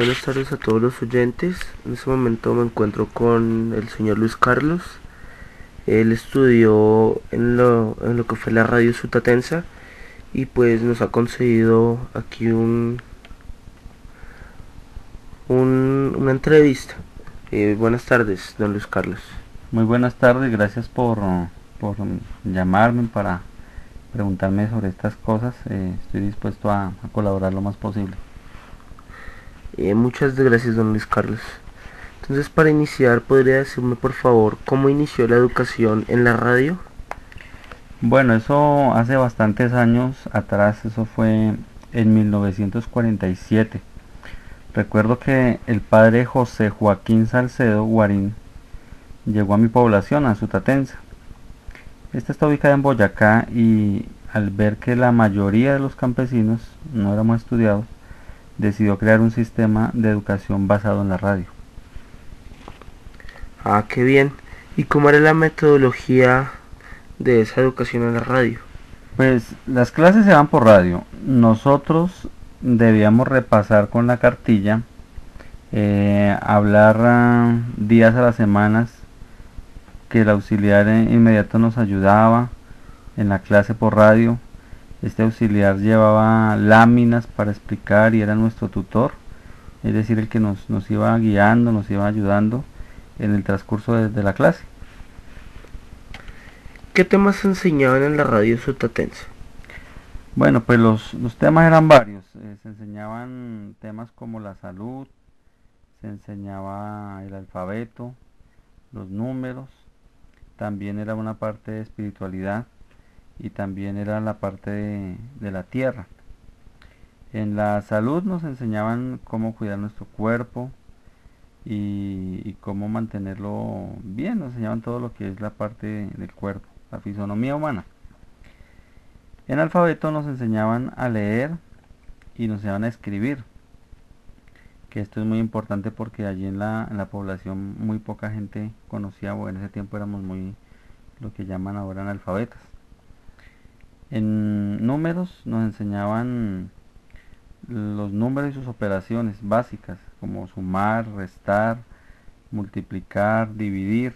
Buenas tardes a todos los oyentes. En este momento me encuentro con el señor Luis Carlos. Él estudió en lo que fue la radio Sutatensa y pues nos ha concedido aquí una entrevista. Buenas tardes, don Luis Carlos. Muy buenas tardes, gracias por llamarme para preguntarme sobre estas cosas. Estoy dispuesto a colaborar lo más posible. Muchas gracias, don Luis Carlos. Entonces, para iniciar, ¿podría decirme por favor cómo inició la educación en la radio? Bueno, eso hace bastantes años atrás, eso fue en 1947. Recuerdo que el padre José Joaquín Salcedo Guarín llegó a mi población, a Sutatensa. Esta está ubicada en Boyacá y al ver que la mayoría de los campesinos no éramos estudiados, decidió crear un sistema de educación basado en la radio. Ah, qué bien. ¿Y cómo era la metodología de esa educación en la radio? Pues las clases se van por radio. Nosotros debíamos repasar con la cartilla, hablar días a las semanas que el auxiliar inmediato nos ayudaba en la clase por radio. Este auxiliar llevaba láminas para explicar y era nuestro tutor, es decir, el que nos iba guiando, nos iba ayudando en el transcurso de la clase. ¿Qué temas se enseñaban en la radio Sutatensa? Bueno, pues los temas eran varios. Se enseñaban temas como la salud, se enseñaba el alfabeto, los números, también era una parte de espiritualidad y también era la parte de la tierra. En la salud nos enseñaban cómo cuidar nuestro cuerpo y cómo mantenerlo bien. Nos enseñaban todo lo que es la parte del cuerpo, la fisonomía humana. En alfabeto nos enseñaban a leer y nos enseñaban a escribir, que esto es muy importante porque allí en la población muy poca gente conocía, o en ese tiempo éramos muy lo que llaman ahora analfabetas. En números nos enseñaban los números y sus operaciones básicas, como sumar, restar, multiplicar, dividir,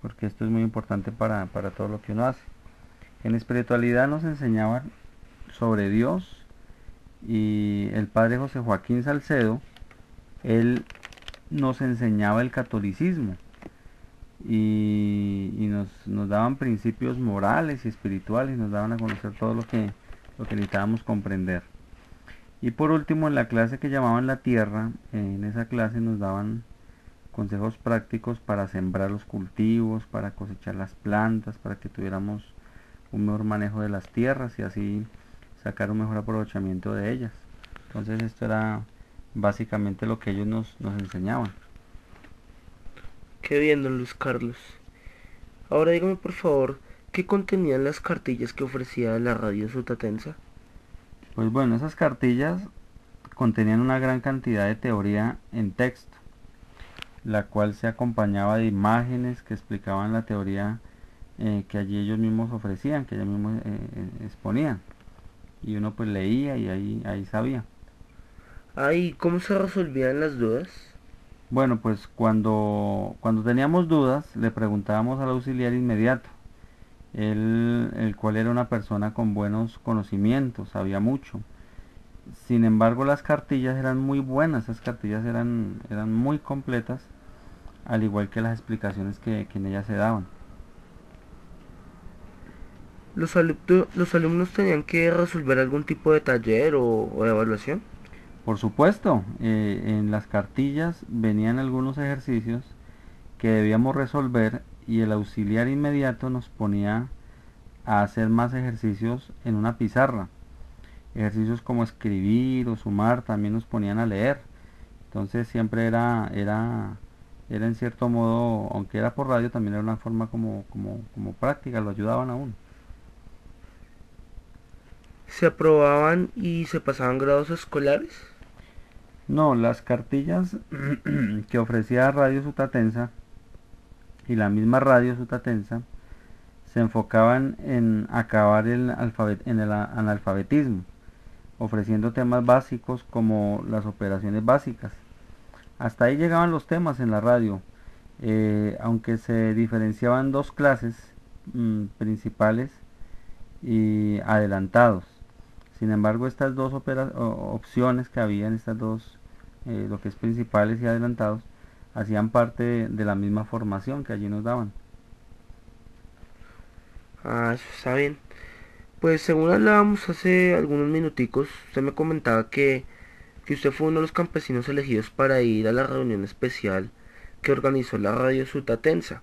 porque esto es muy importante para todo lo que uno hace. En espiritualidad nos enseñaban sobre Dios y el padre José Joaquín Salcedo, él nos enseñaba el catolicismo y nos daban principios morales y espirituales y nos daban a conocer todo lo que necesitábamos comprender. Y por último, en la clase que llamaban la tierra, en esa clase nos daban consejos prácticos para sembrar los cultivos, para cosechar las plantas, para que tuviéramos un mejor manejo de las tierras y así sacar un mejor aprovechamiento de ellas. Entonces esto era básicamente lo que ellos nos enseñaban. Qué bien, don Luis Carlos. Ahora dígame por favor, ¿qué contenían las cartillas que ofrecía la radio Sutatensa? Pues bueno, esas cartillas contenían una gran cantidad de teoría en texto, la cual se acompañaba de imágenes que explicaban la teoría que allí ellos mismos ofrecían, que ellos mismos exponían. Y uno pues leía y ahí sabía. Ah, ¿y cómo se resolvían las dudas? Bueno, pues cuando teníamos dudas le preguntábamos al auxiliar inmediato, el cual era una persona con buenos conocimientos, sabía mucho. Sin embargo, las cartillas eran muy buenas, esas cartillas eran muy completas, al igual que las explicaciones que en ellas se daban. ¿Los alumnos tenían que resolver algún tipo de taller o de evaluación? Por supuesto, en las cartillas venían algunos ejercicios que debíamos resolver y el auxiliar inmediato nos ponía a hacer más ejercicios en una pizarra. Ejercicios como escribir o sumar también nos ponían a leer. Entonces siempre era en cierto modo, aunque era por radio, también era una forma como práctica, lo ayudaban a uno. ¿Se aprobaban y se pasaban grados escolares? No, las cartillas que ofrecía Radio Sutatensa y la misma Radio Sutatensa se enfocaban en acabar en el analfabetismo. ofreciendo temas básicos como las operaciones básicas. Hasta ahí llegaban los temas en la radio, aunque se diferenciaban dos clases principales y adelantados. Sin embargo, estas dos opciones que había en estas dos, lo que es principales y adelantados, hacían parte de la misma formación que allí nos daban. Ah, eso está bien. Pues según hablábamos hace algunos minuticos, usted me comentaba que usted fue uno de los campesinos elegidos para ir a la reunión especial que organizó la radio Sutatensa.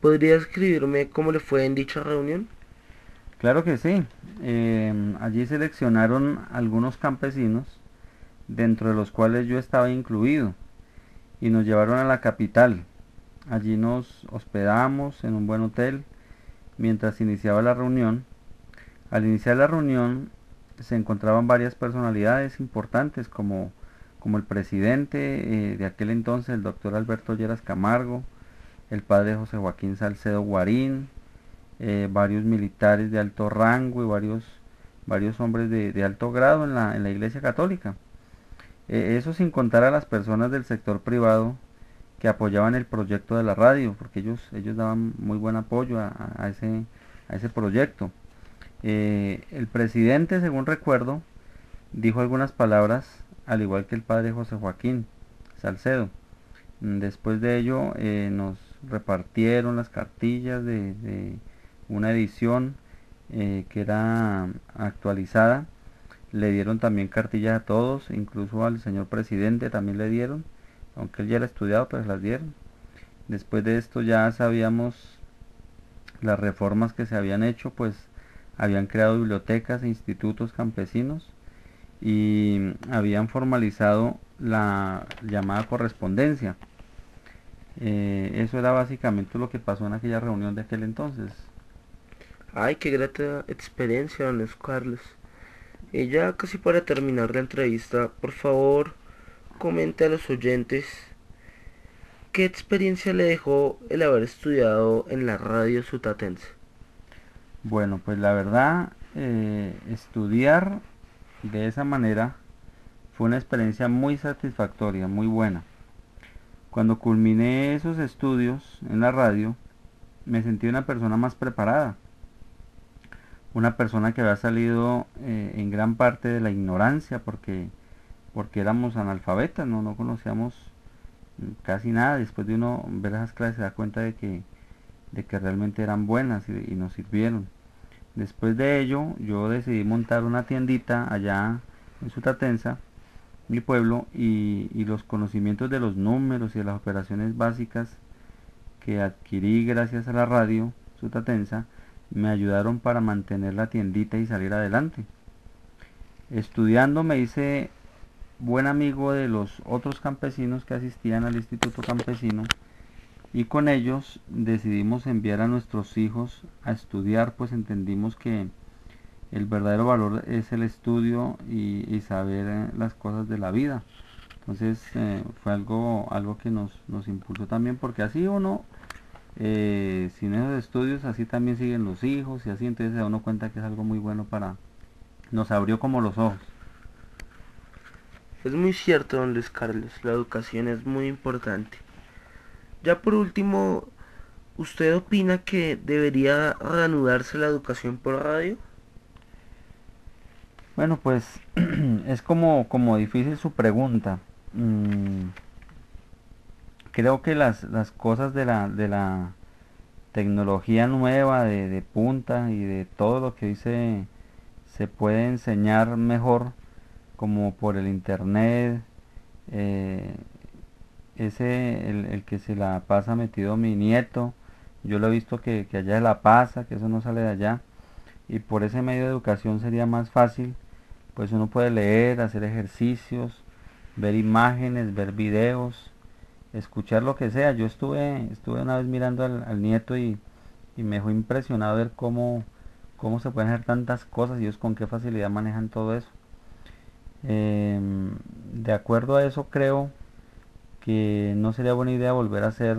¿Podría escribirme cómo le fue en dicha reunión? Claro que sí. Allí seleccionaron algunos campesinos, dentro de los cuales yo estaba incluido, y nos llevaron a la capital. Allí nos hospedamos en un buen hotel mientras iniciaba la reunión. Al iniciar la reunión se encontraban varias personalidades importantes como el presidente de aquel entonces, el doctor Alberto Lleras Camargo, el padre José Joaquín Salcedo Guarín, varios militares de alto rango y varios hombres de alto grado en la Iglesia Católica. Eso sin contar a las personas del sector privado que apoyaban el proyecto de la radio, porque ellos daban muy buen apoyo a ese proyecto. El presidente, según recuerdo, dijo algunas palabras, al igual que el padre José Joaquín Salcedo. Después de ello nos repartieron las cartillas de una edición que era actualizada. Le dieron también cartillas a todos, incluso al señor presidente también le dieron, aunque él ya era estudiado, pues las dieron. Después de esto ya sabíamos las reformas que se habían hecho, pues habían creado bibliotecas e institutos campesinos y habían formalizado la llamada correspondencia. Eso era básicamente lo que pasó en aquella reunión de aquel entonces. Ay, qué grata experiencia, don Luis Carlos. Y ya casi para terminar la entrevista, por favor, comente a los oyentes qué experiencia le dejó el haber estudiado en la radio sutatense. Bueno, pues la verdad, estudiar de esa manera fue una experiencia muy satisfactoria, muy buena. Cuando culminé esos estudios en la radio, me sentí una persona más preparada, una persona que había salido en gran parte de la ignorancia porque éramos analfabetas, no conocíamos casi nada. Después de uno ver esas clases se da cuenta de que realmente eran buenas y nos sirvieron. Después de ello yo decidí montar una tiendita allá en Sutatensa, mi pueblo, y los conocimientos de los números y de las operaciones básicas que adquirí gracias a la radio Sutatensa me ayudaron para mantener la tiendita y salir adelante. Estudiando me hice buen amigo de los otros campesinos que asistían al Instituto Campesino y con ellos decidimos enviar a nuestros hijos a estudiar, pues entendimos que el verdadero valor es el estudio y saber las cosas de la vida. Entonces fue algo que nos impulsó también, porque así uno, sin esos estudios, así también siguen los hijos y así, entonces se da uno cuenta que es algo muy bueno nos abrió como los ojos. Es muy cierto, don Luis Carlos, la educación es muy importante. Ya por último, ¿usted opina que debería reanudarse la educación por radio? Bueno, pues es como difícil su pregunta. Mm, Creo que las cosas de la tecnología nueva, de punta y de todo lo que hoy se puede enseñar mejor, como por el internet, eh, el que se la pasa metido mi nieto, yo lo he visto que allá se la pasa, que eso no sale de allá, y por ese medio de educación sería más fácil, pues uno puede leer, hacer ejercicios, ver imágenes, ver videos, escuchar lo que sea. Yo estuve una vez mirando al nieto y me dejó impresionado ver cómo se pueden hacer tantas cosas y ellos con qué facilidad manejan todo eso. De acuerdo a eso creo que no sería buena idea volver a hacer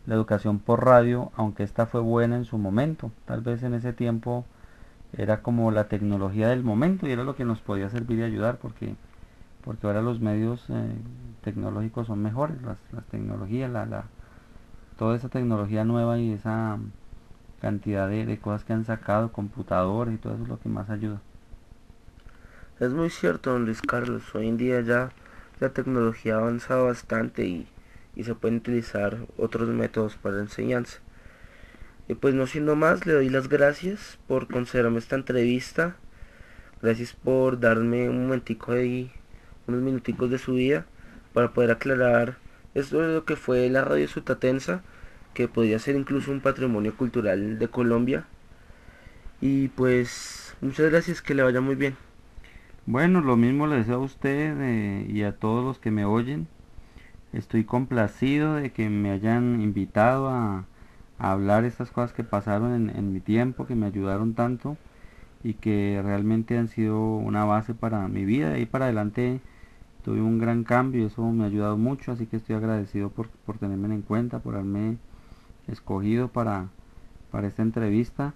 la educación por radio, aunque esta fue buena en su momento. Tal vez en ese tiempo era como la tecnología del momento y era lo que nos podía servir y ayudar porque ahora los medios tecnológicos son mejores, las tecnologías, toda esa tecnología nueva y esa cantidad de cosas que han sacado, computadores y todo eso es lo que más ayuda. Es muy cierto, don Luis Carlos. Hoy en día ya la tecnología ha avanzado bastante y se pueden utilizar otros métodos para la enseñanza. Y pues no siendo más, le doy las gracias por concederme esta entrevista. Gracias por darme un momentico ahí, unos minuticos de su vida para poder aclarar esto de lo que fue la radio sutatensa, que podría ser incluso un patrimonio cultural de Colombia. Y pues muchas gracias, que le vaya muy bien. Bueno, lo mismo le deseo a usted y a todos los que me oyen. Estoy complacido de que me hayan invitado a hablar estas cosas que pasaron en mi tiempo, que me ayudaron tanto y que realmente han sido una base para mi vida. De ahí para adelante tuve un gran cambio y eso me ha ayudado mucho, así que estoy agradecido por tenerme en cuenta, por haberme escogido para esta entrevista.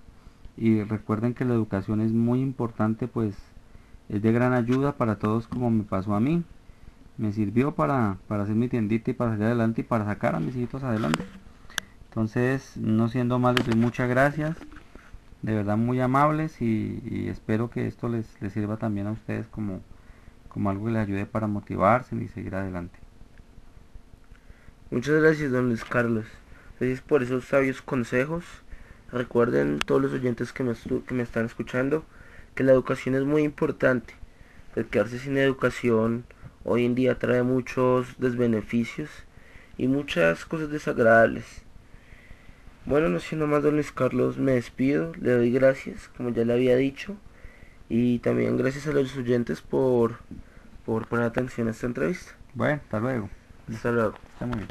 Y recuerden que la educación es muy importante, pues es de gran ayuda para todos como me pasó a mí. Me sirvió para hacer mi tiendita y para salir adelante y para sacar a mis hijitos adelante. Entonces, no siendo más, les doy muchas gracias, de verdad muy amables y espero que esto les sirva también a ustedes como algo que les ayude para motivarse y seguir adelante. Muchas gracias, don Luis Carlos. Gracias por esos sabios consejos. Recuerden todos los oyentes que me están escuchando que la educación es muy importante. El quedarse sin educación hoy en día trae muchos desbeneficios y muchas cosas desagradables. Bueno, no siendo más, don Luis Carlos, me despido, le doy gracias, como ya le había dicho, y también gracias a los oyentes por poner atención a esta entrevista. Bueno, hasta luego. Hasta luego. Está muy bien.